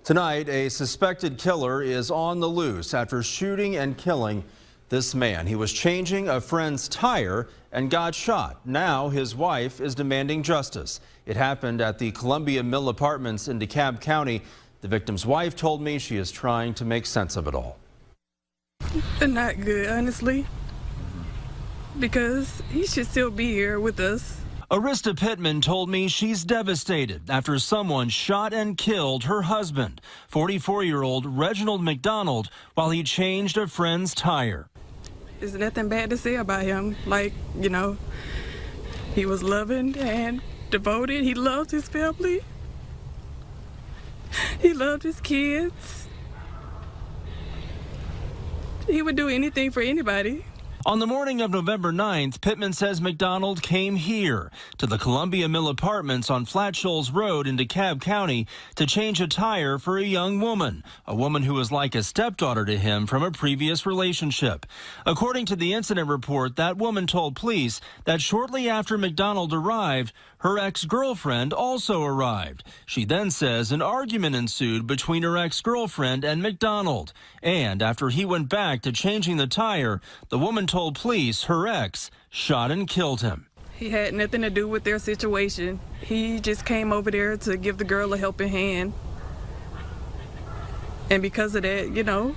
Tonight, a suspected killer is on the loose after shooting and killing this man. He was changing a friend's tire and got shot. Now his wife is demanding justice. It happened at the Columbia Mill Apartments in DeKalb County. The victim's wife told me she is trying to make sense of it all. Not good, honestly, because he should still be here with us. Arista Pittman told me she's devastated after someone shot and killed her husband, 44-year-old Reginald McDonald, while he changed a friend's tire. There's nothing bad to say about him. He was loving and devoted. He loved his family. He loved his kids. He would do anything for anybody. On the morning of November 9th, Pittman says McDonald came here to the Columbia Mill Apartments on Flat Shoals Road in DeKalb County to change a tire for a young woman, a woman who was like a stepdaughter to him from a previous relationship. According to the incident report, that woman told police that shortly after McDonald arrived, her ex-girlfriend also arrived. She then says an argument ensued between her ex-girlfriend and McDonald. And after he went back to changing the tire, the woman told police her ex shot and killed him. He had nothing to do with their situation. He just came over there to give the girl a helping hand. And because of that,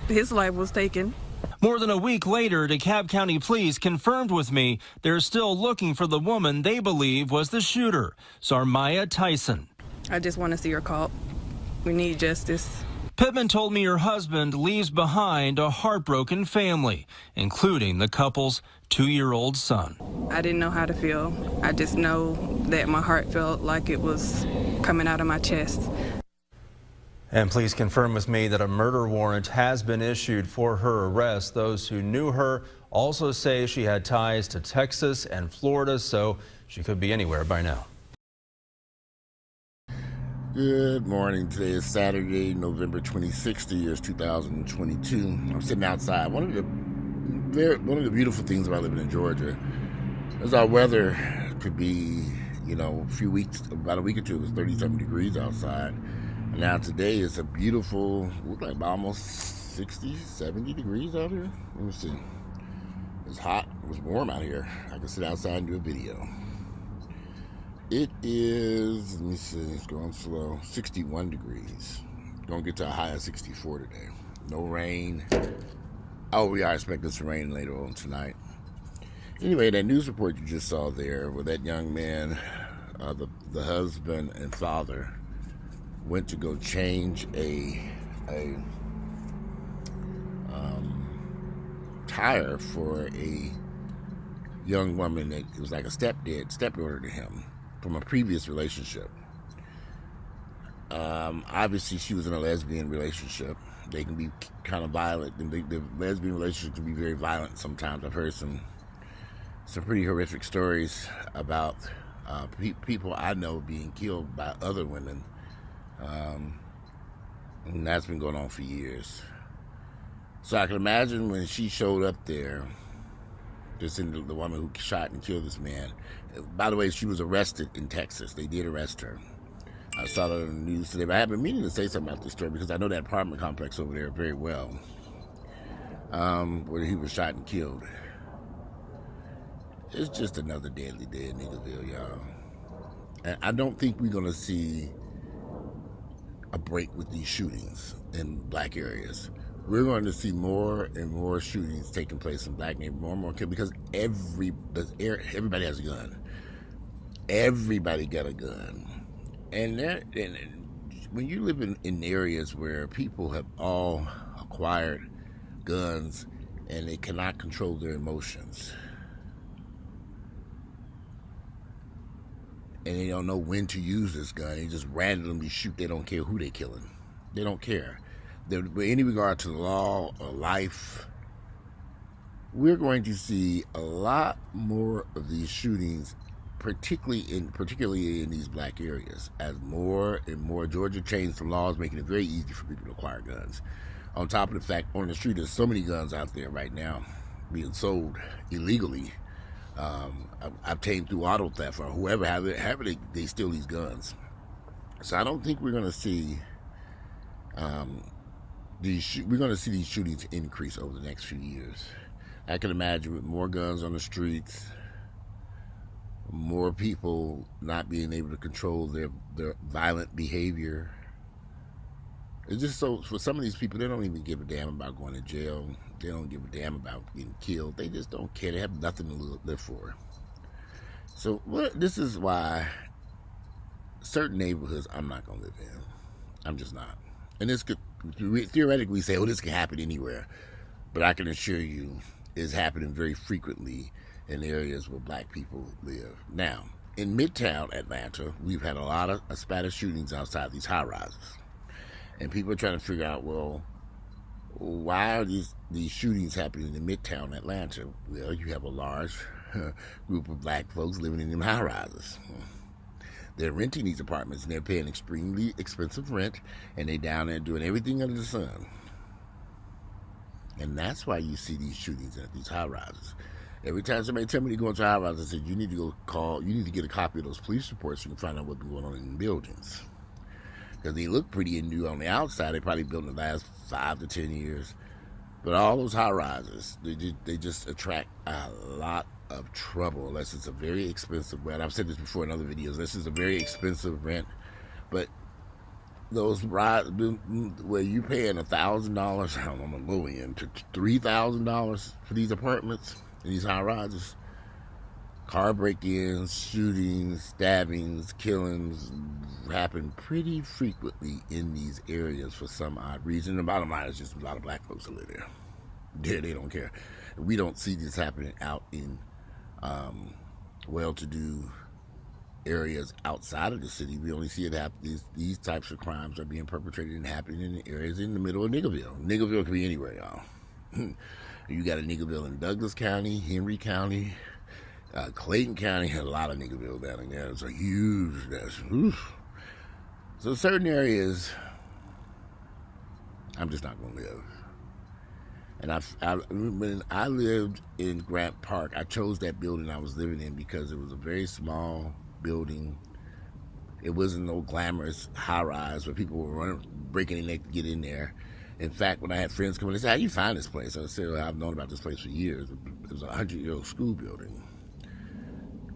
his life was taken. More than a week later, DeKalb County Police confirmed with me they're still looking for the woman they believe was the shooter, Zarmaya Tyson. I just want to see her caught. We need justice. Pittman told me her husband leaves behind a heartbroken family, including the couple's 2-year-old son. I didn't know how to feel. I just know that my heart felt like it was coming out of my chest. And please confirm with me that a murder warrant has been issued for her arrest. Those who knew her also say she had ties to Texas and Florida, so she could be anywhere by now. Good morning. Today is Saturday, November 26th, the year is 2022. I'm sitting outside. One of the beautiful things about living in Georgia is our weather could be, about a week or two, it was 37 degrees outside. And now today is a beautiful, like almost 60, 70 degrees out here. Let me see. It's hot. It was warm out here. I can sit outside and do a video. It is, let me see, it's going slow, 61 degrees. Gonna get to a high of 64 today. No rain. Oh, we are expecting some rain later on tonight. Anyway, that news report you just saw there, where that young man, the husband and father, went to go change a tire for a young woman that was like a stepdaughter to him from a previous relationship. Obviously, she was in a lesbian relationship. They can be kind of violent. The lesbian relationship can be very violent sometimes. I've heard some pretty horrific stories about people I know being killed by other women. And that's been going on for years. So I can imagine when she showed up there, the woman who shot and killed this man. By the way, she was arrested in Texas. They did arrest her. I saw that on the news today, but I have been meaning to say something about this story because I know that apartment complex over there very well, where he was shot and killed. It's just another deadly day in Niggasville, y'all. And I don't think we're going to see a break with these shootings in black areas. We're going to see more and more shootings taking place in black neighborhoods, more and more, because everybody has a gun. Everybody got a gun. And when you live in areas where people have all acquired guns and they cannot control their emotions, and they don't know when to use this gun, they just randomly shoot. They don't care who they're killing. They don't care. With any regard to the law or life, we're going to see a lot more of these shootings, particularly in these black areas, as more and more Georgia changed some laws making it very easy for people to acquire guns. On top of the fact, on the street, there's so many guns out there right now being sold illegally, obtained through auto theft or whoever, however they steal these guns. So I don't think we're going to see these shootings increase over the next few years. I can imagine with more guns on the streets, more people not being able to control their violent behavior. It's just so, for some of these people, they don't even give a damn about going to jail. They don't give a damn about getting killed. They just don't care. They have nothing to live for. So this is why certain neighborhoods I'm not going to live in. I'm just not. And this could theoretically say, oh, this can happen anywhere. But I can assure you it's happening very frequently in areas where black people live. Now, in Midtown Atlanta, we've had a lot of Spanish shootings outside these high-rises. And people are trying to figure out, well, why are these shootings happening in Midtown Atlanta? Well, you have a large group of black folks living in them high-rises. They're renting these apartments, and they're paying extremely expensive rent, and they're down there doing everything under the sun. And that's why you see these shootings at these high-rises. Every time somebody tell me to go into a high-rise, I said, you need to get a copy of those police reports so you can find out what's going on in the buildings. Because they look pretty and new on the outside. They probably built in the last 5 to 10 years. But all those high-rises, they just attract a lot of trouble unless it's a very expensive rent. I've said this before in other videos. This is a very expensive rent. But those rides where you paying $1,000, I'm on the low end, to $3,000 for these apartments in these high-rises. Car break-ins, shootings, stabbings, killings happen pretty frequently in these areas for some odd reason. The bottom line is just a lot of black folks that live there. They don't care. We don't see this happening out in well-to-do areas outside of the city. We only see it happen. These types of crimes are being perpetrated and happening in areas in the middle of Niggerville. Niggerville can be anywhere, y'all. You got a Niggerville in Douglas County, Henry County, Clayton County had a lot of Niggerville down in there. It's a huge. So certain areas, I'm just not going to live. And when I lived in Grant Park, I chose that building I was living in because it was a very small building. It wasn't no glamorous high-rise where people were breaking their neck to get in there. In fact, when I had friends come in, they said, how do you find this place? I said, well, I've known about this place for years. It was a 100-year-old school building.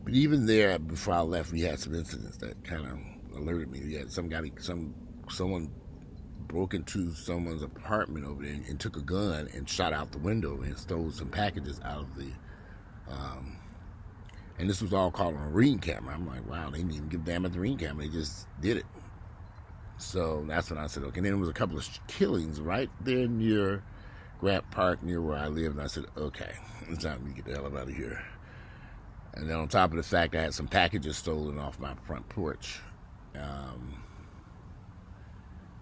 But even there, before I left, we had some incidents that kind of alerted me. We had someone broke into someone's apartment over there and took a gun and shot out the window and stole some packages out of the. And this was all caught on a Ring camera. I'm like, wow, they didn't even give a damn at the Ring camera. They just did it. So that's when I said, okay. And then there was a couple of killings right there near Grant Park, near where I live. And I said, okay, it's time to get the hell out of here. And then on top of the fact I had some packages stolen off my front porch.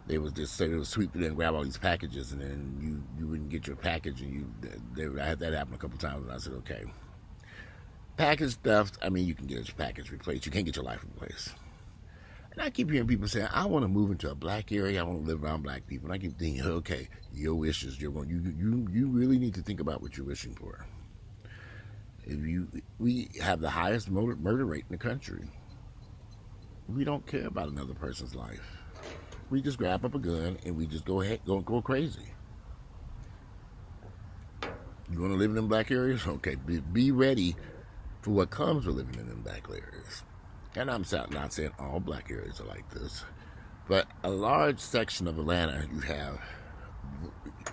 They was sweep it in and grab all these packages, and then you wouldn't get your package, and I had that happen a couple times, and I said, okay. Package theft, I mean, you can get your package replaced. You can't get your life replaced. And I keep hearing people saying, I want to move into a black area. I want to live around black people. And I keep thinking, okay, your wishes, you really need to think about what you're wishing for. We have the highest murder rate in the country. We don't care about another person's life. We just grab up a gun and we just go crazy. You want to live in them black areas? Okay, be ready for what comes with living in them black areas. And I'm not saying all black areas are like this, but a large section of Atlanta, you have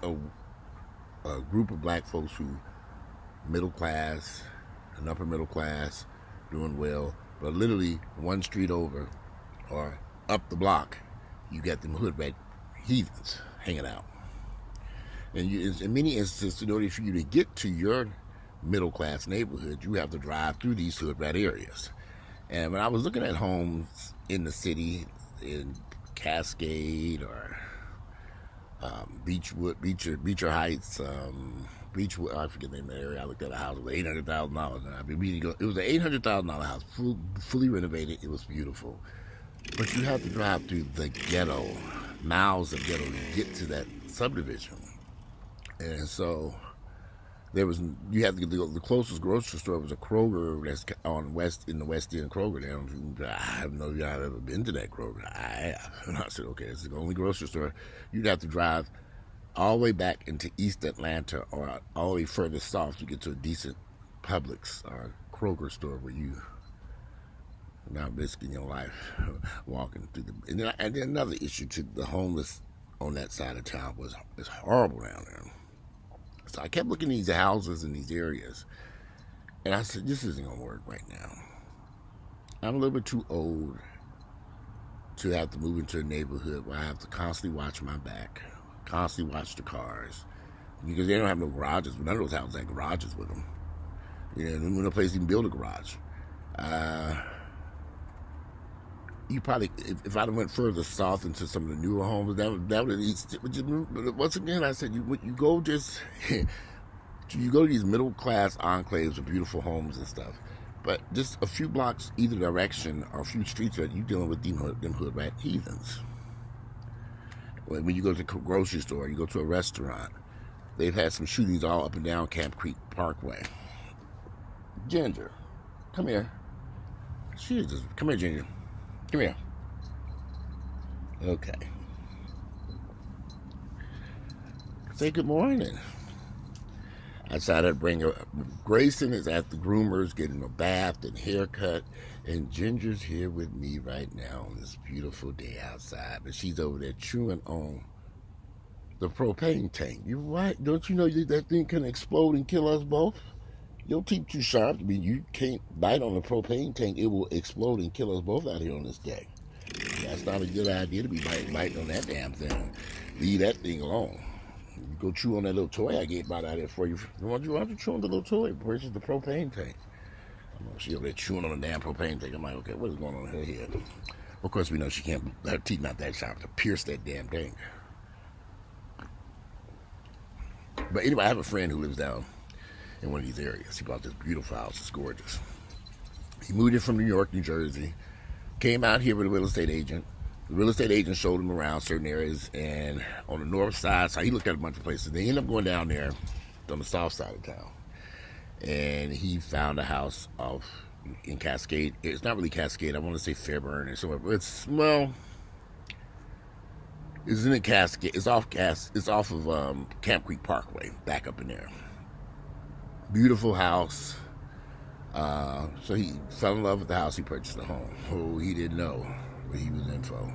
a group of black folks who middle class and upper middle class, doing well, but literally one street over or up the block, you got them hood rat heathens hanging out. And in many instances, in order for you to get to your middle class neighborhood, you have to drive through these hood rat areas. And when I was looking at homes in the city, in Cascade or Beecher Heights, Beechwood, I forget the name of the area. I looked at a house with $800,000. It was an $800,000 house, fully renovated. It was beautiful. But you have to drive through the ghetto, miles of ghetto to get to that subdivision. And so You had to the closest grocery store was a Kroger that's in the West End Kroger. I don't know if y'all have ever been to that Kroger. I have. And I said, okay, it's the only grocery store. You'd have to drive all the way back into East Atlanta or all the way further south to get to a decent Publix or Kroger store where you not risking your life walking through the. And then another issue to the homeless on that side of town is horrible down there. So I kept looking at these houses in these areas, and I said, this isn't going to work right now. I'm a little bit too old to have to move into a neighborhood where I have to constantly watch my back, constantly watch the cars, because they don't have no garages. None of those houses have garages with them. No place even build a garage. You probably, if I'd went further south into some of the newer homes, that would once again, I said, you go just, you go to these middle class enclaves with beautiful homes and stuff, but just a few blocks either direction or a few streets that you're dealing with them hood rat heathens. When you go to a grocery store, you go to a restaurant, they've had some shootings all up and down Camp Creek Parkway. Ginger, come here. Come here, Ginger. Come here. Okay. Say good morning. I decided to bring her. Grayson is at the groomer's getting a bath and haircut, and Ginger's here with me right now on this beautiful day outside. But she's over there chewing on the propane tank. You're right. Don't you know that thing can explode and kill us both? Your teeth too sharp. I mean, you can't bite on the propane tank. It will explode and kill us both out here on this day. That's not a good idea to be biting on that damn thing. Leave that thing alone. You go chew on that little toy I gave out there for you. Why don't you chew on the little toy versus the propane tank? She over there chewing on the damn propane tank. I'm like, okay, what is going on in her head? Of course, we know she can't. Her teeth not that sharp to pierce that damn thing. But anyway, I have a friend who lives down in one of these areas. He bought this beautiful house. It's gorgeous. He moved in from New York, New Jersey. Came out here with a real estate agent. The real estate agent showed him around certain areas, and on the north side, so he looked at a bunch of places. They ended up going down there on the south side of town, and he found a house in Cascade. It's not really Cascade. I want to say Fairburn or somewhere. It's in a Cascade. It's off of Camp Creek Parkway, back up in there. Beautiful house. So he fell in love with the house. He purchased the home. Oh, he didn't know what he was in for.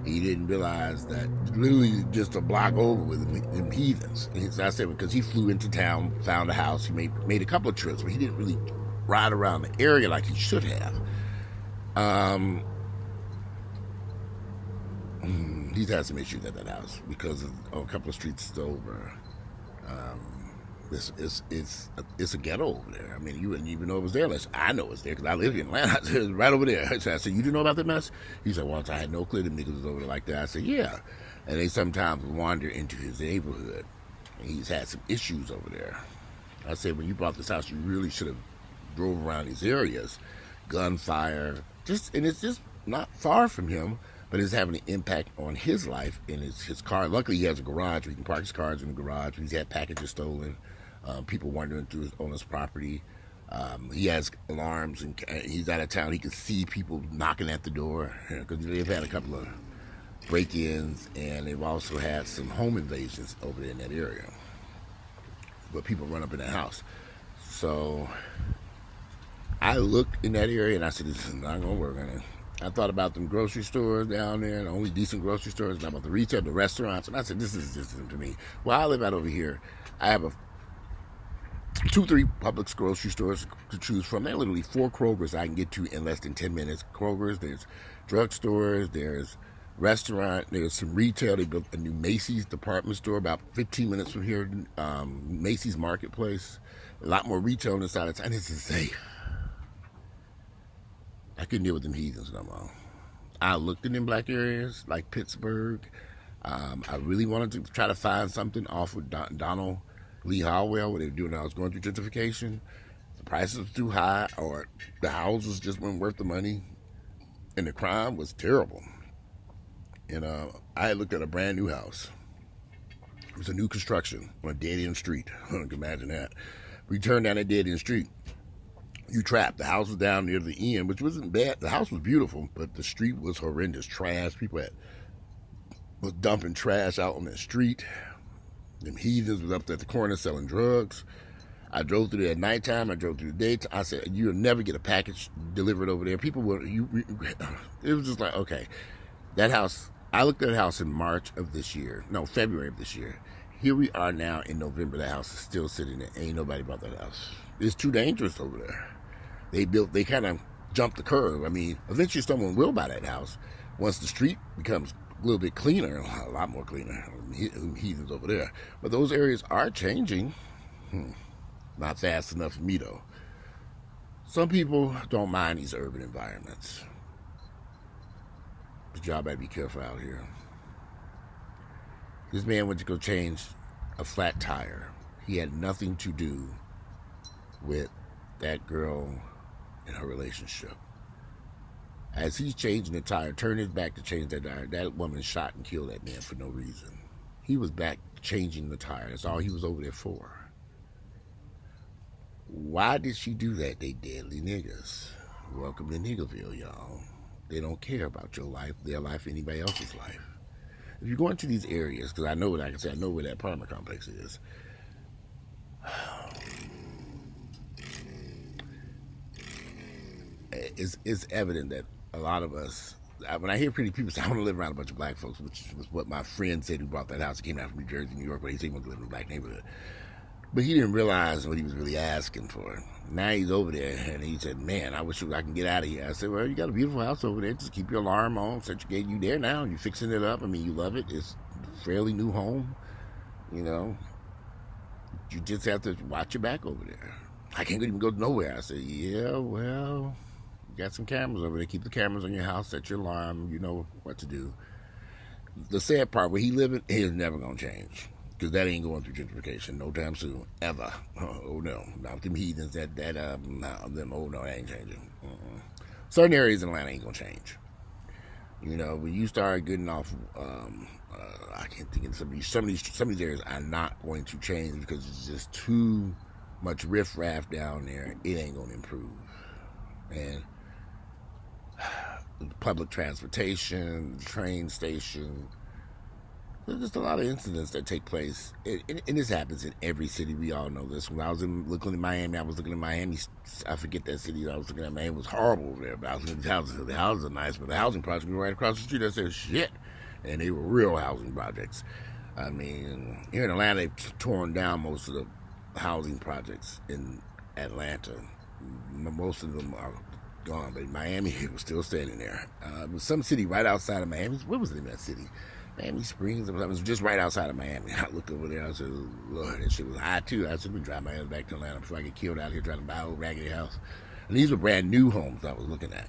He didn't realize that literally just a block over with them heathens. And I said, because he flew into town, found a house. He made a couple of trips, but he didn't really ride around the area like he should have. He's had some issues at that house because of a couple of streets over. It's a ghetto over there. I mean, you wouldn't even know it was there unless I know it's there because I live in Atlanta. It's right over there. So I said, you didn't know about that mess? He said, well, I had no clue them niggas was over there like that. I said, yeah. And they sometimes wander into his neighborhood. And he's had some issues over there. I said, when you bought this house, you really should have drove around these areas. Gunfire. And it's just not far from him, but it's having an impact on his life and his car. Luckily, he has a garage where he can park his cars in the garage. He's had packages stolen. People wandering on his property. He has alarms, and he's out of town. He can see people knocking at the door because they've had a couple of break-ins, and they've also had some home invasions over there in that area where people run up in the house. So I looked in that area, and I said, this is not going to work on it. I thought about them grocery stores down there, the only decent grocery stores, and about the retail, the restaurants, and I said, this is just to me. Well, I live out over here. I have 2-3 Publix grocery stores to choose from. There are literally 4 Krogers I can get to in less than 10 minutes. Kroger's, there's drugstores, there's restaurant, there's some retail. They built a new Macy's department store about 15 minutes from here, Macy's Marketplace. A lot more retail on the side of town. It's insane. I couldn't deal with them heathens no more. I looked in them black areas like Pittsburgh. I really wanted to try to find something off of Donald Lee Howell, what they were doing. I was going through gentrification. The prices were too high, or the houses just weren't worth the money, and the crime was terrible. And I looked at a brand new house It was a new construction on a dead-end street. You can imagine that. We turned down that dead-end street. You trapped. The house was down near the end, which wasn't bad. The house was beautiful, but the street was horrendous. Trash. People was dumping trash out on that street. Them heathens was up there at the corner selling drugs. I drove through there at nighttime. I drove through the daytime. I said, you'll never get a package delivered over there. People were, it was just like, okay. That house, I looked at the house in February of this year. Here we are now in November. The house is still sitting there. Ain't nobody bought that house. It's too dangerous over there. They kind of jumped the curve. I mean, eventually someone will buy that house once the street becomes a little bit cleaner, a lot more cleaner. Heathens over there. But those areas are changing. Not fast enough for me, though. Some people don't mind these urban environments. But y'all better be careful out here. This man went to go change a flat tire. He had nothing to do with that girl and her relationship. As he's changing the tire, turned his back to change that tire, that woman shot and killed that man for no reason. He was back changing the tire. That's all he was over there for. Why did she do that? They deadly niggas. Welcome to Niggerville, y'all. They don't care about your life, their life, anybody else's life. If you go into these areas, because I know what I can say, I know where that apartment complex is. It's evident that a lot of us, when I hear pretty people say, I want to live around a bunch of black folks, which was what my friend said who bought that house. He came out from New Jersey, New York, but he said he wanted to live in a black neighborhood. But he didn't realize what he was really asking for. Now he's over there, and he said, man, I wish I can get out of here. I said, well, you got a beautiful house over there. Just keep your alarm on. Set your gate. You there now. You're fixing it up. I mean, you love it. It's a fairly new home. You know, you just have to watch your back over there. I can't even go nowhere. I said, yeah, well, you got some cameras over there. Keep the cameras on your house. Set your alarm. You know what to do. The sad part, where he living, he is never going to change. Because that ain't going through gentrification no time soon, ever. Oh no, not them heathens. Oh no, that ain't changing. Certain areas in Atlanta ain't gonna change. You know, when you start getting off, I can't think of some of these areas are not going to change because it's just too much riffraff down there. It ain't gonna improve. And public transportation, train station. There's just a lot of incidents that take place, and this happens in every city. We all know this. When I was looking at Miami, I forget that city I was looking at. Miami was horrible over there, but I was looking at the houses. The houses are nice, but the housing projects were right across the street. I said, shit. And they were real housing projects. I mean, here in Atlanta, they've torn down most of the housing projects in Atlanta. Most of them are gone, but Miami was still standing there. Some city right outside of Miami. What was the name of that city? Miami Springs. It was just right outside of Miami. I looked over there. I said, Lord, that shit was high too. I said, we drive my ass back to Atlanta before I get killed out here trying to buy a old raggedy house. And these were brand new homes I was looking at.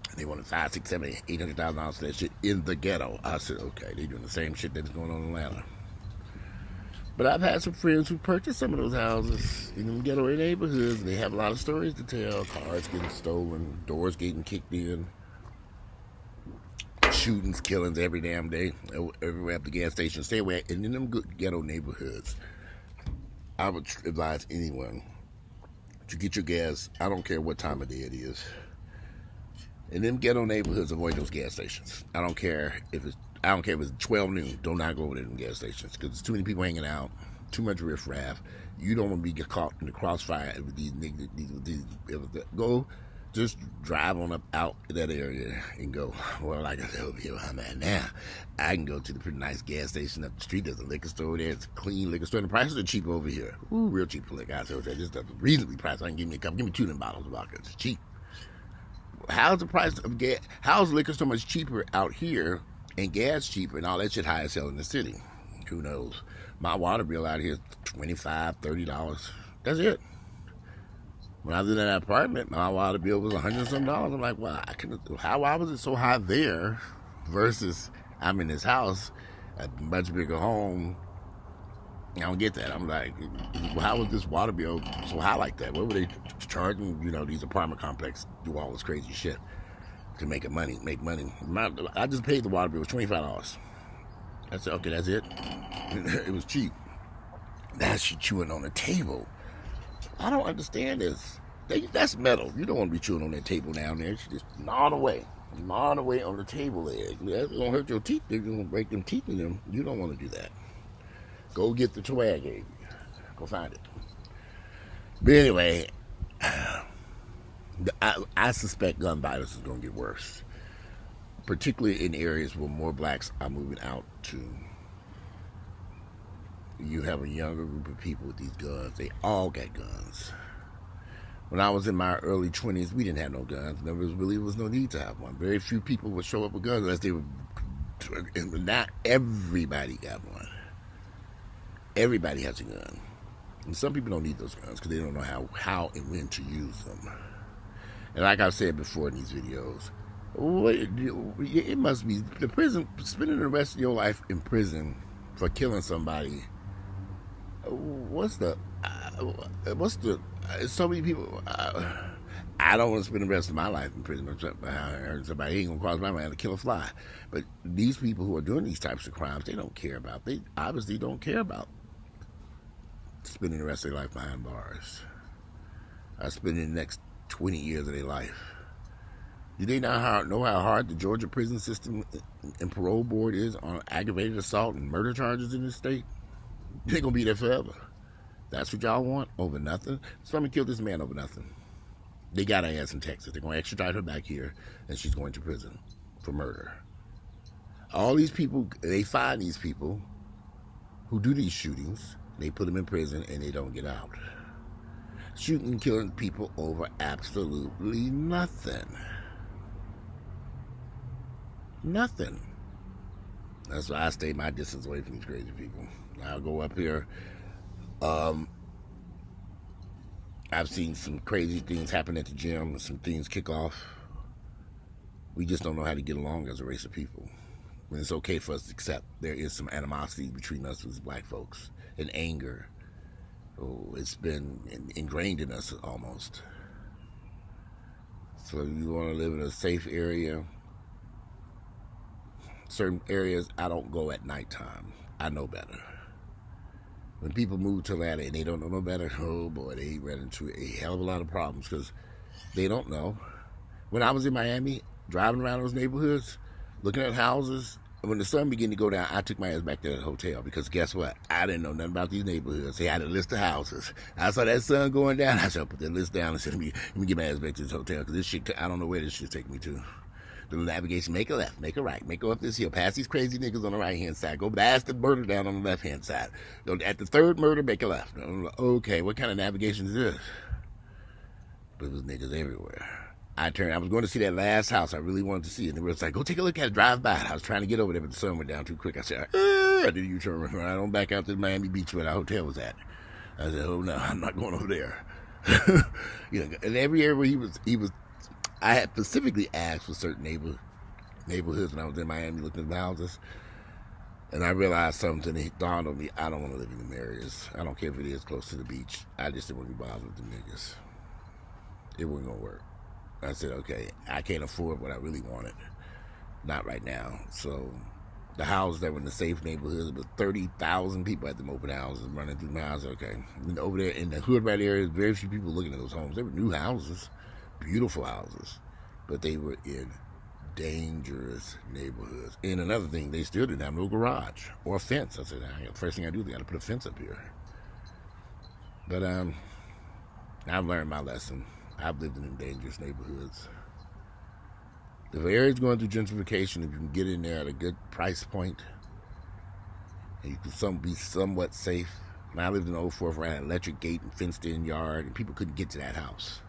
And they wanted $500,000, $600,000, $800,000 for that shit in the ghetto. I said, okay, they're doing the same shit that's going on in Atlanta. But I've had some friends who purchased some of those houses in them ghetto neighborhoods. And they have a lot of stories to tell. Cars getting stolen, doors getting kicked in. Shootings, killings every damn day, everywhere at the gas station. Stay away. And in them good ghetto neighborhoods, I would advise anyone to get your gas. I don't care what time of day it is. In them ghetto neighborhoods, avoid those gas stations. I don't care if it's 12 noon. Do not go over to them gas stations because there's too many people hanging out, too much riffraff. You don't want to be caught in the crossfire with these niggas. Go. Just drive on up out to that area and go, well, like I said, over here where I'm at now, I can go to the pretty nice gas station up the street. There's a liquor store there. It's a clean liquor store. And the prices are cheap over here. Ooh, real cheap for liquor. I said, okay, this stuff is reasonably priced. I can give me a couple. Give me 2 of them bottles of vodka. It's cheap. How's the price of gas? How's liquor so much cheaper out here and gas cheaper and all that shit high as hell in the city? Who knows? My water bill out here is $25, $30. That's it. When I was in that apartment, my water bill was $100-some. I'm like, well, why was it so high there versus I'm in this house, a much bigger home? I don't get that. I'm like, how was this water bill so high like that? What were they charging, these apartment complexes do all this crazy shit to make money? I just paid the water bill. It was $25. I said, okay, that's it. It was cheap. Now she chewing on the table. I don't understand this. That's metal. You don't want to be chewing on that table down there. She just gnawing away on the table leg. That's gonna hurt your teeth. They're gonna break them teeth in them. You don't want to do that. Go get the toy I gave you. Go find it. But anyway, I suspect gun violence is gonna get worse, particularly in areas where more blacks are moving out to. You have a younger group of people with these guns. They all got guns. When I was in my early 20s, we didn't have no guns. There was no need to have one. Very few people would show up with guns unless they were. Not everybody got one. Everybody has a gun. And some people don't need those guns because they don't know how and when to use them. And like I've said before in these videos, it must be the prison, spending the rest of your life in prison for killing somebody. So many people. I don't want to spend the rest of my life in prison. Somebody ain't gonna cross my mind to kill a fly. But these people who are doing these types of crimes, they don't care about. They obviously don't care about spending the rest of their life behind bars. Or spending the next 20 years of their life. Do they know how hard the Georgia prison system and parole board is on aggravated assault and murder charges in this state? They're gonna be there forever. That's what y'all want? Over nothing? Somebody killed this man over nothing. They got her ass in Texas. They're gonna extradite her back here, and she's going to prison for murder. All these people, they find these people who do these shootings, they put them in prison, and they don't get out. Shooting, killing people over absolutely nothing. Nothing. That's why I stay my distance away from these crazy people. I'll go up here. I've seen some crazy things happen at the gym and some things kick off. We just don't know how to get along as a race of people. When it's okay for us to accept there is some animosity between us as black folks and anger. Oh, it's been ingrained in us almost. So you want to live in a safe area. Certain areas I don't go at nighttime. I know better. When people move to Atlanta and they don't know no better, oh boy, they run into a hell of a lot of problems because they don't know. When I was in Miami, driving around those neighborhoods, looking at houses, and when the sun began to go down, I took my ass back to the hotel because guess what? I didn't know nothing about these neighborhoods. They had a list of houses. I saw that sun going down. I said, I'll put that list down and said, let me get my ass back to this hotel because this shit, I don't know where this shit take me to. The navigation, make a left, make a right, go up this hill, past these crazy niggas on the right-hand side, go past the murder down on the left-hand side. At the third murder, make a left. Okay, what kind of navigation is this? But it was niggas everywhere. I was going to see that last house I really wanted to see, and they were like, go take a look at it, drive by it. I was trying to get over there, but the sun went down too quick. I said, I did a U-turn right on back out to Miami Beach where our hotel was at. I said, oh no, I'm not going over there. And every area where he was, I had specifically asked for certain neighborhoods when I was in Miami looking at the houses. And I realized something that dawned on me. I don't want to live in them areas. I don't care if it is close to the beach. I just didn't want to be bothered with the niggas. It wasn't going to work. I said, okay, I can't afford what I really wanted. Not right now. So the houses that were in the safe neighborhoods, with 30,000 people at them open houses running through my house, okay. And over there in the hood right area, very few people looking at those homes. They were new houses. Beautiful houses, but they were in dangerous neighborhoods. And another thing, they still didn't have no garage or a fence. I said, first thing I do is I got to put a fence up here. But I've learned my lesson. I've lived in dangerous neighborhoods. If an area's going through gentrification, if you can get in there at a good price point, and you can be somewhat safe. When I lived in 04, I had an electric gate and fenced-in yard, and people couldn't get to that house.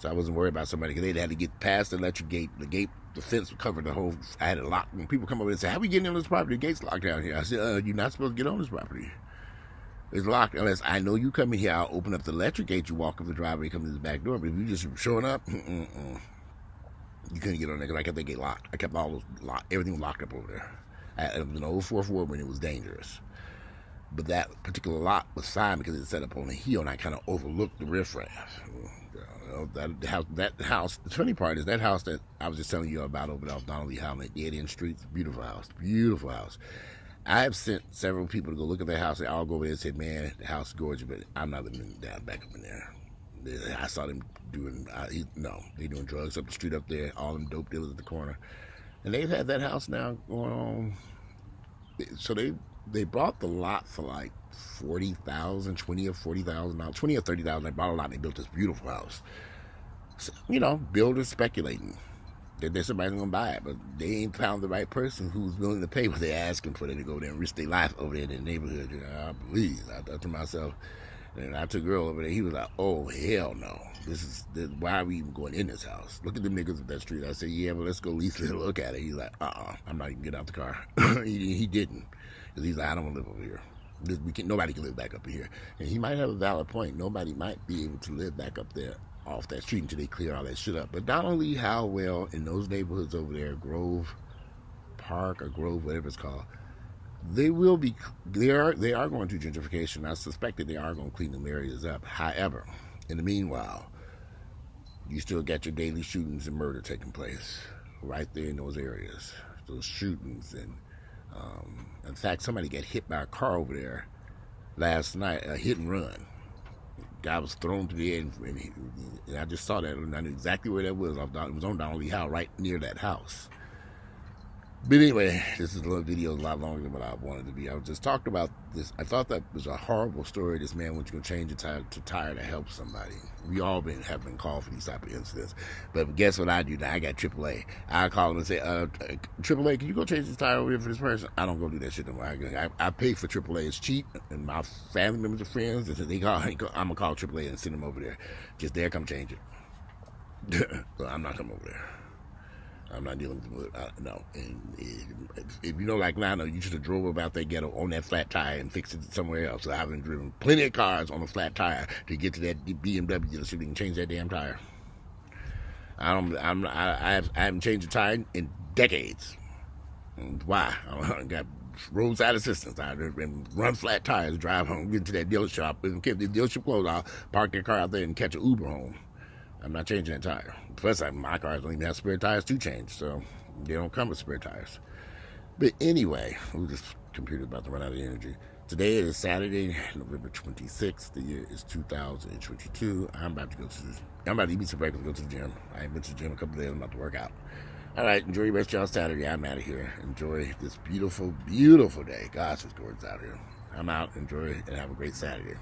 So I wasn't worried about somebody because they'd had to get past the electric gate. The fence would cover the whole. I had it locked. When people come over and say, "How we getting on this property? The gate's locked down here." I said, "You're not supposed to get on this property. It's locked unless I know you come in here. I'll open up the electric gate. You walk up the driveway, come to the back door. But if you just showing up, you couldn't get on there because I kept the gate locked. I kept all those everything locked up over there. It was an old 4th Ward when it was dangerous. But that particular lot was fine because it's set up on a hill, and I kind of overlooked the riffraff. That house, the funny part is that house that I was just telling you about over off Donnelly Highland, dead end streets, beautiful house. I have sent several people to go look at their house. They all go over there and say, man, the house is gorgeous, but I'm not living down back up in there. I saw them doing, they doing drugs up the street up there, all them dope dealers at the corner. And they've had that house now going on. So they bought the lot for like $40,000, $20,000 or $40,000, $20,000 or $30,000. They bought a lot and they built this beautiful house. So, builders speculating that there's somebody gonna buy it, but they ain't found the right person who's willing to pay what they're asking for them to go there and risk their life over there in the neighborhood. I believe. I thought to myself, and I took a girl over there. He was like, "Oh hell no! Why are we even going in this house? Look at the niggas up that street." I said, "Yeah, but let's go at least look at it." He's like, I'm not even getting out the car." he didn't, because he's like, "I don't want to live over here. Nobody can live back up here." And he might have a valid point. Nobody might be able to live back up there off that street until they clear all that shit up. But not only Howell in those neighborhoods over there, Grove Park or Grove, whatever it's called, they are going through gentrification. I suspect that they are going to clean them areas up. However, in the meanwhile, you still got your daily shootings and murder taking place right there in those areas. Those shootings, and in fact, somebody got hit by a car over there last night, a hit and run. Guy was thrown to the air, and I just saw that, and I knew exactly where that was. It was on Donnelly Howe, right near that house. But anyway, this is a little video, a lot longer than what I wanted to be. I was just talking about this. I thought that was a horrible story. This man went to go change a tire to help somebody. We all have been called for these type of incidents. But guess what I do now? I got AAA. I call them and say, AAA, can you go change the tire over here for this person? I don't go do that shit no more. I pay for AAA. It's cheap, and my family members and friends, I'm going to call AAA and send them over there. Just there, come change it. So I'm not coming over there. I'm not dealing with it. No. And if you know, like now, you should have drove about that ghetto on that flat tire and fixed it somewhere else. So I've been driven plenty of cars on a flat tire to get to that BMW dealership so they can change that damn tire. I haven't changed a tire in decades. Why? I got roadside assistance. I run flat tires, drive home, get to that dealership. If the dealership closed, I'll park their car out there and catch an Uber home. I'm not changing that tire. Plus, my cars don't even have spare tires to change, so they don't come with spare tires. But anyway, this computer's about to run out of energy. Today is Saturday, November 26th. The year is 2022. I'm about to eat me some breakfast and go to the gym. I ain't been to the gym a couple of days. I'm about to work out. All right, enjoy your rest of y'all Saturday. I'm out of here. Enjoy this beautiful, beautiful day. Gosh, it's gorgeous out here. I'm out. Enjoy and have a great Saturday.